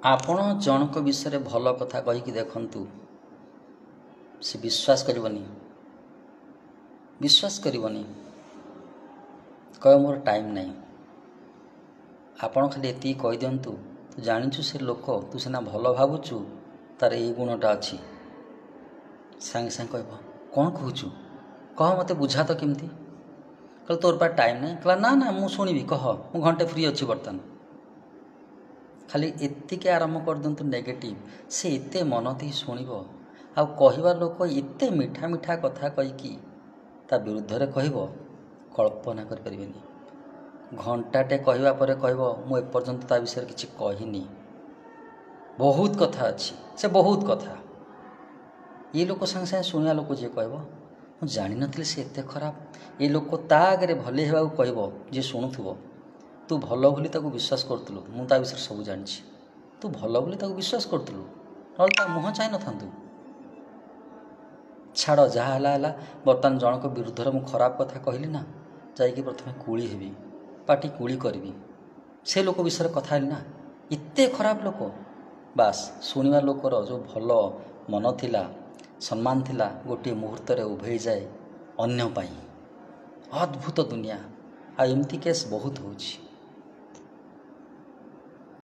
ଆପଣ ଜଣଙ୍କ ବିଷୟରେ ଭଲ କଥା କହିକି ଦେଖନ୍ତୁ, ସେ ବିଶ୍ୱାସ କରିବନି, କହିବ ମୋର ଟାଇମ୍ ନାହିଁ। ଆପଣ ଖାଲି ଏତିକି କହିଦିଅନ୍ତୁ, ତୁ ଜାଣିଛୁ ସେ ଲୋକ ତୁ ସିନା ଭଲ ଭାବୁଛୁ, ତାର ଏଇ ଗୁଣଟା ଅଛି। ସାଙ୍ଗେ ସାଙ୍ଗେ କହିବ କ'ଣ କହୁଛୁ, କହ ମୋତେ ବୁଝା ତ କେମିତି। କହିଲେ ତୋର ପା ଟାଇମ୍ ନାହିଁ। କହିଲା ନା ନା ମୁଁ ଶୁଣିବି, କହ, ମୁଁ ଘଣ୍ଟେ ଫ୍ରି ଅଛି ବର୍ତ୍ତମାନ। ଖାଲି ଏତିକି ଆରମ୍ଭ କରିଦିଅନ୍ତୁ ନେଗେଟିଭ୍, ସେ ଏତେ ମନ ଦେଇ ଶୁଣିବ। ଆଉ କହିବା ଲୋକ ଏତେ ମିଠା ମିଠା କଥା କହିକି ତା ବିରୁଦ୍ଧରେ କହିବ, କଳ୍ପନା କରିପାରିବେନି। ଘଣ୍ଟାଟେ କହିବା ପରେ କହିବ ମୁଁ ଏପର୍ଯ୍ୟନ୍ତ ତା ବିଷୟରେ କିଛି କହିନି, ବହୁତ କଥା ଅଛି, ସେ ବହୁତ କଥା। ଏ ଲୋକ ସାଙ୍ଗେ ସାଙ୍ଗେ ଶୁଣିବା ଲୋକ ଯିଏ କହିବ ମୁଁ ଜାଣିନଥିଲି ସେ ଏତେ ଖରାପ। ଏ ଲୋକ ତା ଆଗରେ ଭଲେଇ ହେବାକୁ କହିବ, ଯିଏ ଶୁଣୁଥିବ ତୁ ଭଲ ବୋଲି ତାକୁ ବିଶ୍ୱାସ କରୁଥିଲୁ, ମୁଁ ତା ବିଷୟରେ ସବୁ ଜାଣିଛି, ତୁ ଭଲ ବୋଲି ତାକୁ ବିଶ୍ୱାସ କରୁଥିଲୁ, ନହେଲେ ତା ମୁହଁ ଚାହିଁ ନଥାନ୍ତୁ। ଛାଡ଼, ଯାହା ହେଲା ହେଲା। ବର୍ତ୍ତମାନ ଜଣଙ୍କ ବିରୁଦ୍ଧରେ ମୁଁ ଖରାପ କଥା କହିଲି ନା, ଯାଇକି ପ୍ରଥମେ କୁଳି ହେବି, ପାଟି କୁଳି କରିବି। ସେ ଲୋକ ବିଷୟରେ କଥା ହେଲି ନା, ଏତେ ଖରାପ ଲୋକ। ବାସ୍, ଶୁଣିବା ଲୋକର ଯେଉଁ ଭଲ ମନ ଥିଲା, ସମ୍ମାନ ଥିଲା, ଗୋଟିଏ ମୁହୂର୍ତ୍ତରେ ଉଭେଇଯାଏ ଅନ୍ୟ ପାଇଁ। ଅଦ୍ଭୁତ ଦୁନିଆ। ଆଉ ଏମିତି କେସ୍ ବହୁତ ହେଉଛି।